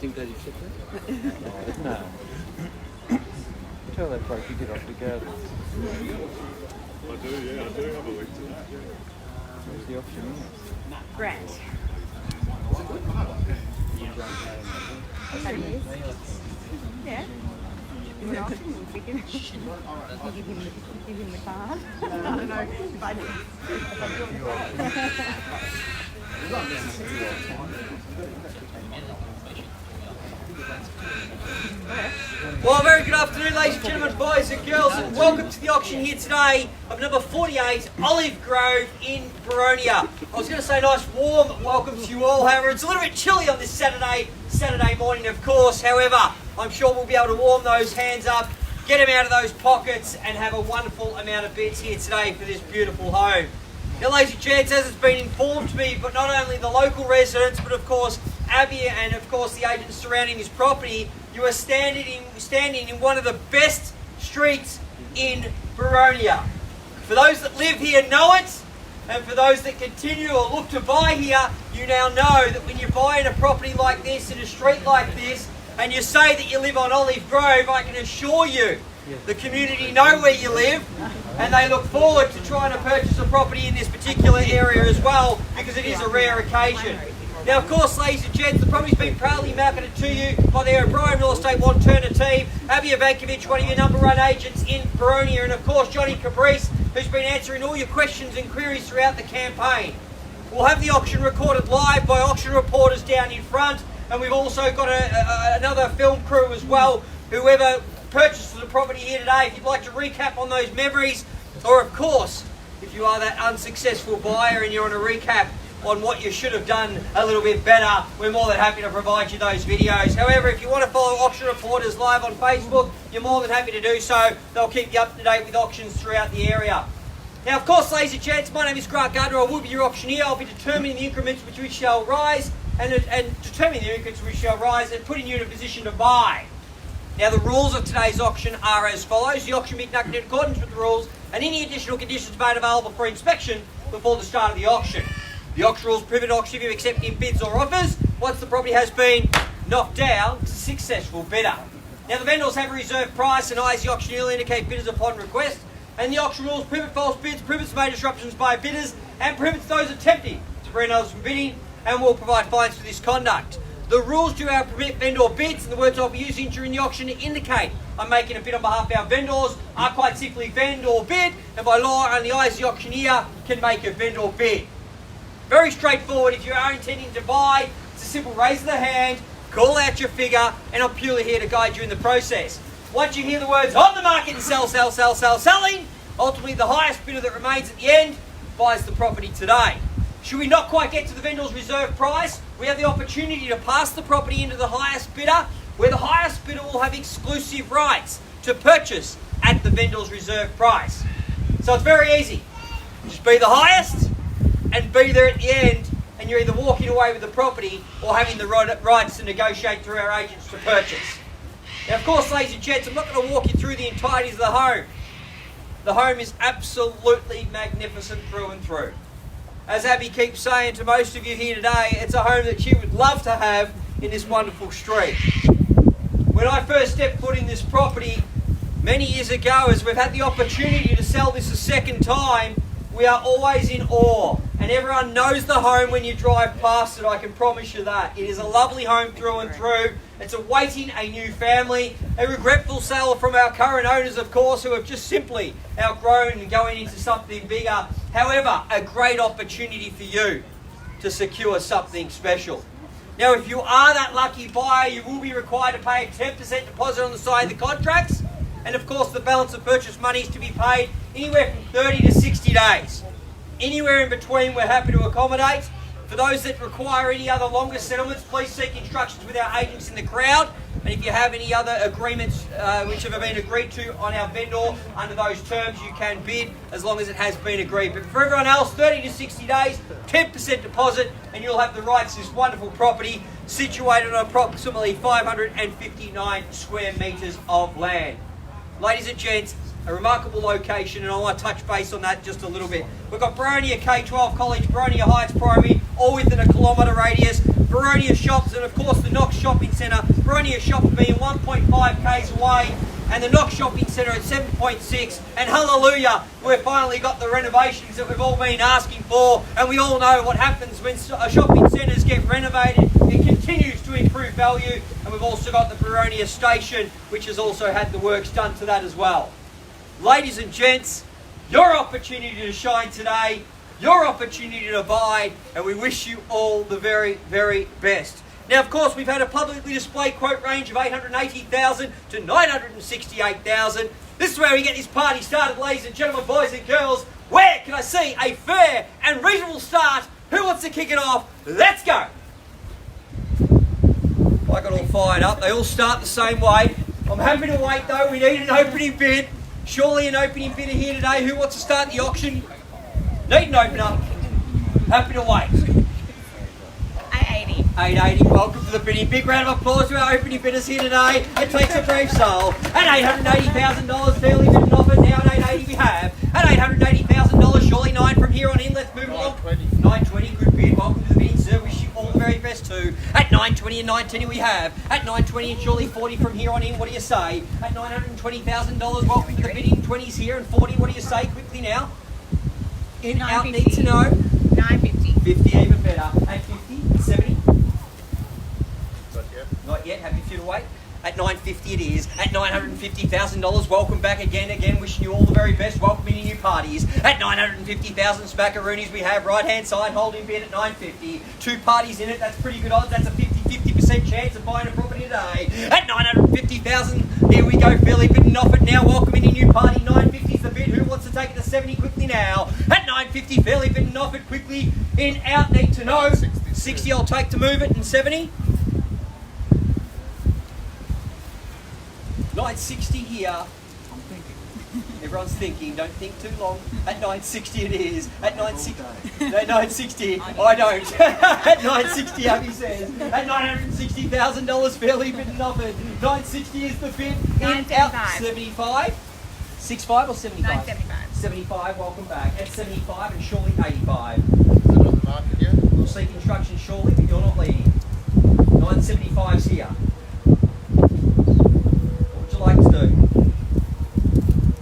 think that you should do? No. Tell that bloke to get off the garden. I do, yeah, I do have a week to that. Where's the option? Grant. Yeah. Give him an option, we'll pick him. You give him the card. No, if I do. Well, a very good afternoon, ladies and gentlemen, boys and girls, and welcome to the auction here today of number 48, Olive Grove in Boronia. I was going to say a nice warm welcome to you all, however, it's a little bit chilly on this Saturday morning, of course. However, I'm sure we'll be able to warm those hands up, get them out of those pockets, and have a wonderful amount of bids here today for this beautiful home. Now, ladies and gents, as it's been informed to me, but not only the local residents, but of course Abby and of course the agents surrounding this property, you are standing in one of the best streets in Boronia. For those that live here know it, and for those that continue or look to buy here, you now know that when you're buying a property like this in a street like this, and you say that you live on Olive Grove, I can assure you the community know where you live, and they look forward to trying to purchase a property in this particular area as well, because it is a rare occasion. Now, of course, ladies and gents, the property's been proudly marketed to you by the OBrien Real Estate Wantirna team, Abby Ivankovic, one of your number one agents in Boronia, and of course Johnny Kabris, who's been answering all your questions and queries throughout the campaign. We'll have the auction recorded live by auction reporters down in front, and we've also got another film crew as well. Whoever purchases the property here today, if you'd like to recap on those memories, or of course, if you are that unsuccessful buyer and you want to recap on what you should have done a little bit better, we're more than happy to provide you those videos. However, if you want to follow auction reporters live on Facebook, you're more than happy to do so. They'll keep you up to date with auctions throughout the area. Now, of course, ladies and gents, my name is Grant Gardner. I will be your auctioneer. I'll be determining the increments which shall rise and determining the increments which shall rise and putting you in a position to buy. Now, the rules of today's auction are as follows. The auction will be conducted in accordance with the rules and any additional conditions made available for inspection before the start of the auction. The auction rules prohibit auction if you accept in bids or offers once the property has been knocked down to successful bidder. Now, the vendors have a reserve price, and I as the auctioneer will indicate bidders upon request. And the auction rules prohibit false bids, prohibits major disruptions by bidders, and prohibits those attempting to prevent others from bidding, and will provide fines for this conduct. The rules do permit vendor bids, and the words I'll be using during the auction to indicate I'm making a bid on behalf of our vendors are quite simply vendor bid, and by law only I as the auctioneer can make a vendor bid. Very straightforward. If you are intending to buy, it's a simple raise of the hand, call out your figure, and I'm purely here to guide you in the process. Once you hear the words on the market and selling, ultimately the highest bidder that remains at the end buys the property today. Should we not quite get to the vendor's reserve price, we have the opportunity to pass the property into the highest bidder, where the highest bidder will have exclusive rights to purchase at the vendor's reserve price. So it's very easy. Just be the highest and be there at the end, and you're either walking away with the property or having the rights to negotiate through our agents to purchase. Now, of course, ladies and gents, I'm not going to walk you through the entireties of the home. The home is absolutely magnificent through and through. As Abby keeps saying to most of you here today, it's a home that she would love to have in this wonderful street. When I first stepped foot in this property many years ago, as we've had the opportunity to sell this a second time, we are always in awe, and everyone knows the home when you drive past it, I can promise you that. It is a lovely home through and through. It's awaiting a new family, a regretful sale from our current owners, of course, who have just simply outgrown and going into something bigger. However, a great opportunity for you to secure something special. Now, if you are that lucky buyer, you will be required to pay a 10% deposit on the side of the contracts, and of course the balance of purchase money is to be paid anywhere from 30 to 60 days. Anywhere in between, we're happy to accommodate. For those that require any other longer settlements, please seek instructions with our agents in the crowd. And if you have any other agreements which have been agreed to on our vendor under those terms, you can bid as long as it has been agreed. But for everyone else, 30 to 60 days, 10% deposit, and you'll have the rights to this wonderful property situated on approximately 559 square metres of land. Ladies and gents, a remarkable location, and I want to touch base on that just a little bit. We've got Boronia K-12 College, Boronia Heights Primary, all within a kilometre radius. Boronia Shops, and of course the Knox Shopping Centre. Boronia Shops being 1.5 k's away, and the Knox Shopping Centre at 7.6. And hallelujah, we've finally got the renovations that we've all been asking for. And we all know what happens when shopping centres get renovated. It continues to improve value. And we've also got the Boronia Station, which has also had the works done to that as well. Ladies and gents, your opportunity to shine today, your opportunity to buy, and we wish you all the very, very best. Now, of course, we've had a publicly displayed quote range of $880,000 to $968,000. This is where we get this party started, ladies and gentlemen, boys and girls. Where can I see a fair and reasonable start? Who wants to kick it off? Let's go! I got all fired up. They all start the same way. I'm happy to wait, though. We need an opening bid. Surely an opening bidder here today. Who wants to start the auction? Need an opener. Happy to wait. 880. 880, welcome to the bidding. Big round of applause to our opening bidders here today. It takes a brave soul. At $880,000, fairly bidden offer. Now at 880 we have. At $880,000, surely 9 from here on in. Let's move along. 920, good bid. Welcome to the bidding, sir. Wish you all the very best too. At 920 and 910 we have. At 920 and surely 40 from here on in. What do you say? At $920,000, welcome to the bidding. 20s here and 40. What do you say? Quickly now. In, out, need to know. 950. 50, even better. At 50, 70. Not yet. Not yet. Happy for you to wait. At 950 it is. At $950,000, welcome back again. Again, wishing you all the very best. Welcome any new parties. At 950,000 smackaroonies we have. Right hand side holding bid at 950. 2 parties in it. That's pretty good odds. That's a 50% chance of buying a property today. At 950,000, here we go. Fairly bidden off it now. Welcome any new party. 950 is the bid. Who wants to take it to 70 quickly now? At 950, fairly bidden off it quickly. In, out, need to know. 60 I'll take to move it. And 70. 960 here. I'm thinking. Everyone's thinking, don't think too long. At 960 it is. At 960, no, 960, I don't. At 960, Abby says. At $960,000, fairly bidden offered. 960 is the bid. In, out, 75. 65 or 75? 975. 75, welcome back. At 75 and surely 85. Is it on the market yet? We'll seek instructions shortly, but you're not leading. 975's here. What would you like to do?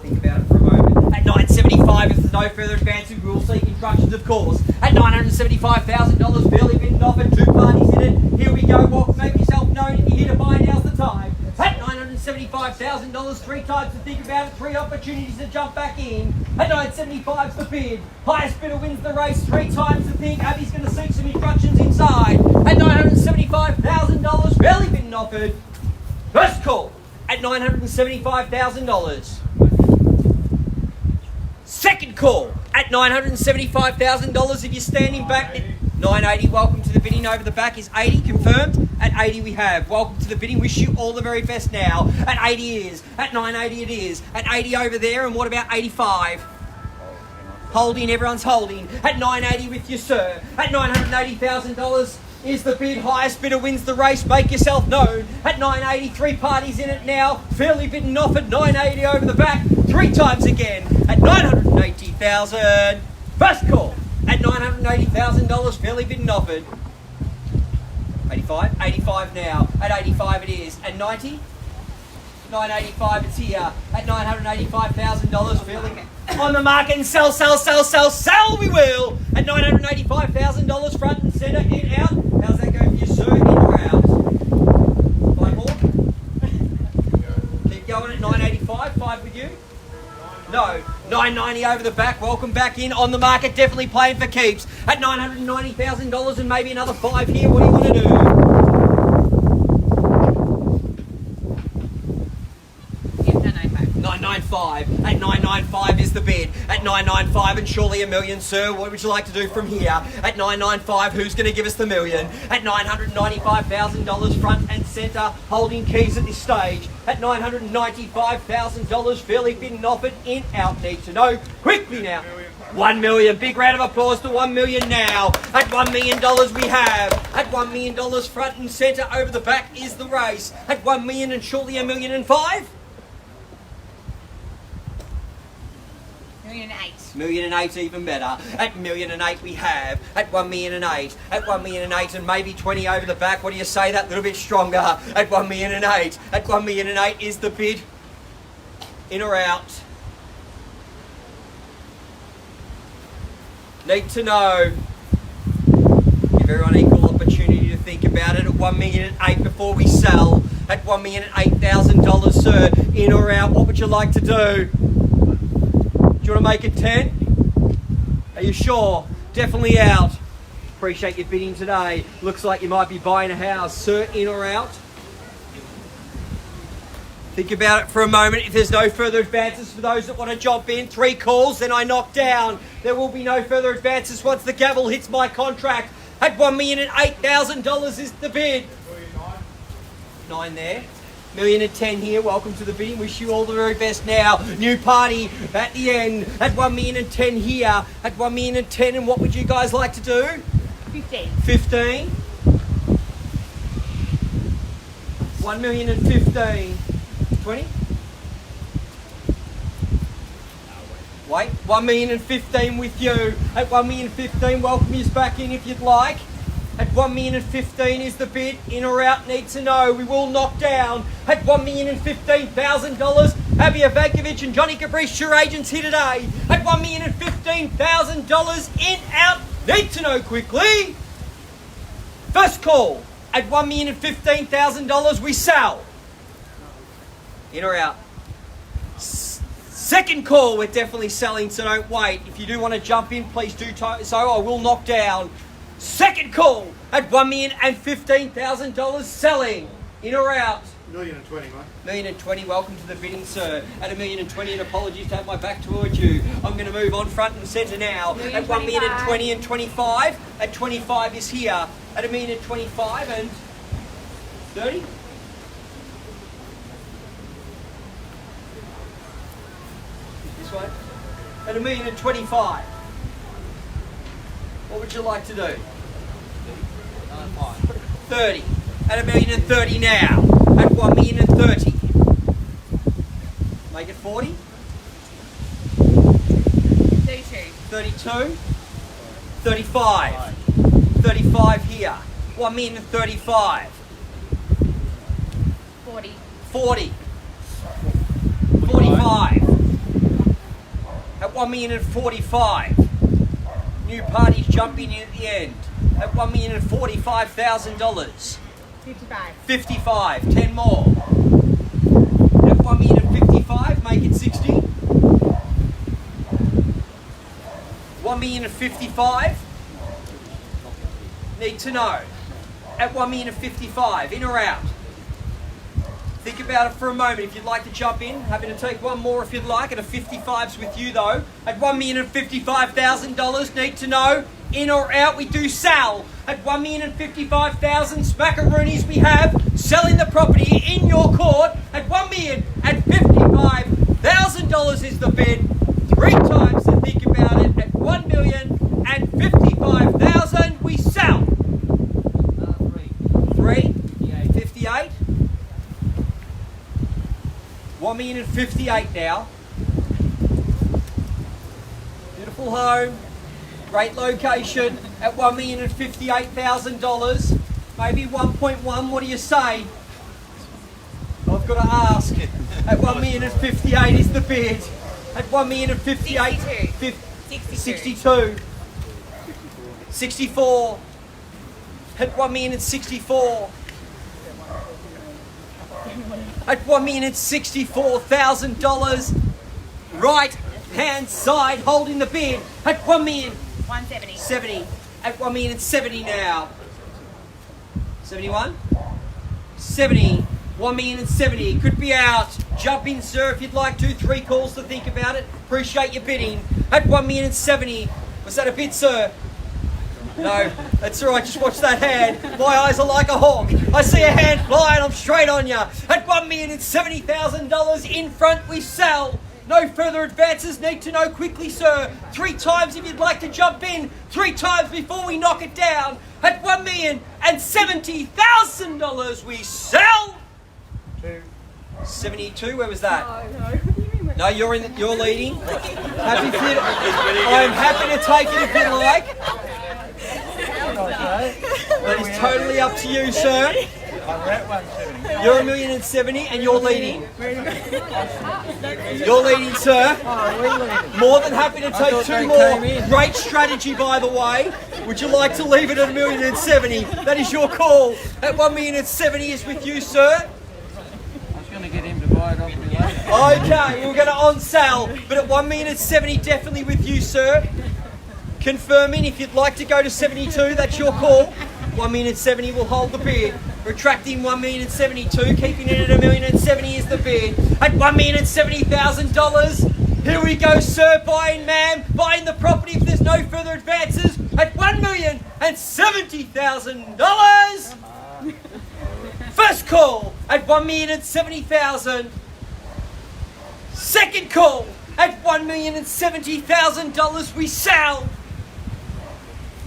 Think about it for a moment. At 975, if there's no further advancing, we'll seek instructions, of course. At $975,000, fairly bidden offered. 2 parties in it. Here we go. Walk, make yourself known. If you're here to buy, now's the time. At $975,000, 3 times to think about it, 3 opportunities to jump back in. At 975's the bid. Highest bidder wins the race, 3 times to think. Abby's going to seek some instructions inside. At $975,000, fairly bidden offered. First call at $975,000. Second call at $975,000. If you're standing back, 980. Welcome to the bidding. Over the back is 80 confirmed. At 80 we have. Welcome to the bidding. Wish you all the very best now. At 80 is. At 980 it is. At 80 over there. And what about 85? Holding. Everyone's holding. At 980 with you, sir. At $980,000 is the bid. Highest bidder wins the race. Make yourself known. At 980, 3 parties in it now. Fairly bidden off at 980 over the back. 3 times again. At 980,000. First call. At $980,000, fairly bidden offered. 85? 85 now. At 85 it is. At 90? 985 it's here. At $985,000, fairly on the market and sell we will. At $985,000, front and centre, in, out. How's that go for you, sir? In or out? 5 more? Keep going at 985, 5 with you? No, 990 over the back. Welcome back in on the market. Definitely playing for keeps. At $990,000 and maybe another 5 here. What do you want to do? Yeah, 995. 995. At 995 is the bid. At 995 and surely $1 million, sir. What would you like to do from here? At 995, who's going to give us the $1 million? At $995,000 front and centre, holding keys at this stage. At $995,000, fairly bidden offered, in, out, need to know. Quickly now. 1 million. Big round of applause to 1 million now. At $1 million we have. At $1 million front and centre, over the back is the race. At 1 million and surely $1,000,005. 1,008,000. 1,008,000 even better. At 1,008,000 we have. At 1,008,000. At 1,008,000 and maybe 20 over the back. What do you say? That little bit stronger. At 1,008,000. At 1,008,000 is the bid. In or out? Need to know. Give everyone equal opportunity to think about it. At 1,008,000 before we sell. At $1,008,000, sir. In or out? What would you like to do? Do you want to make it 10? Are you sure? Definitely out. Appreciate your bidding today. Looks like you might be buying a house. Sir, in or out? Think about it for a moment. If there's no further advances for those that want to jump in, 3 calls, then I knock down. There will be no further advances once the gavel hits my contract. At $1,008,000 is the bid. 9 there. 1,010,000 here. Welcome to the bidding. Wish you all the very best now. New party at the end. At 1,010,000 here. At 1,010,000, and what would you guys like to do? 15. 15. 1,015,000. 20. Wait. 1,015,000 with you. At 1,015,000, welcome you back in if you'd like. At 1,015,000 is the bid. In or out? Need to know. We will knock down. At $1,015,000, Abby Ivankovic and Johnny Kabris, your agents here today. At $1,015,000, in, out, need to know quickly. First call. At $1,015,000, we sell. In or out? Second call, we're definitely selling, so don't wait. If you do want to jump in, please do so. I will knock down. Second call at $1,015,000 selling. In or out? 1,020,000, mate. 1,020,000. Welcome to the bidding, sir. At 1,020,000, and apologies to have my back towards you. I'm going to move on front and centre now. At 1,020,000 and 25. At 25 is here. At 1,025,000 and 30. This way. At 1,025,000. What would you like to do? 30. At 1,030,000 now. At 1,030,000. Make it 40. 32. 32. 35. 35 here. 1,035,000. 40. 40. 45. At 1,045,000. New parties jumping in at the end. At $1,045,000. 55. 55. 10 more. At 1,055,000, make it 60. 1,055,000. Need to know. At 1,055,000, in or out? Think about it for a moment if you'd like to jump in. Happy to take one more if you'd like. At a 55's with you though. At $1,055,000, need to know. In or out? We do sell. At $1,055,000, smackaroonies we have. Selling the property in your court. At $1,055,000 is the bid. 3 times to think about it. At $1,055,000, we sell. 3. 58. 1,058,000 now. Beautiful home. Great location at $1,058,000. Maybe 1.1. What do you say? I've got to ask. At 1,058,000 is the bid. At 1,058,000. 62. 64. At 1,064,000. At $1,064,000, right hand side holding the bid at 170. 70. At 1,070,000 now. 71. 70. 1,070,000. Could be out. Jump in, sir, if you'd like to. 3 calls to think about it. Appreciate your bidding. At 1,070,000. Was that a bid, sir? No, that's all right. Just watch that hand. My eyes are like a hawk. I see a hand flying. I'm straight on you. At $1,070,000 in front, we sell. No further advances. Need to know quickly, sir. 3 times if you'd like to jump in. 3 times before we knock it down. At $1,070,000, we sell. 72. Where was that? Oh, no. What do you mean? No, you're leading. Happy if you, I'm happy to take it if you like. That is totally up to you, sir. You're $1,070,000 and you're leading. You're leading, sir. More than happy to take two more. Great strategy, by the way. Would you like to leave it at $1,070,000? That is your call. At $1,070,000 is with you, sir. I was going to get him to buy it off me later. Okay, we're going to on sale, but at $1,070,000 definitely with you, sir. Confirming if you'd like to go to 72, that's your call. $1,070,000 will hold the bid. Retracting $1,072,000, keeping it at $1,070,000 is the bid. At $1,070,000, here we go, sir. Buying, ma'am. Buying the property if there's no further advances. At $1,070,000. First call at $1,070,000. Second call at $1,070,000. We sell.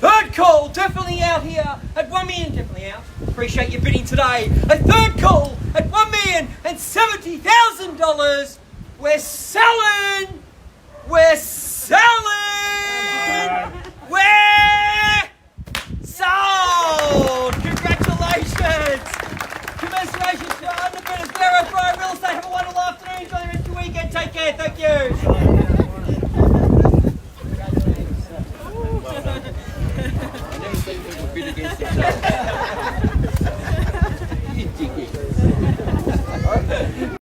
Third call, definitely out here at $1 million, definitely out. Appreciate your bidding today. A third call at $1,070,000. We're selling. We're selling. We're sold. Congratulations. Commiserations to our independent Real Estate. Have a wonderful afternoon. Enjoy the rest of your weekend. Take care. Thank you.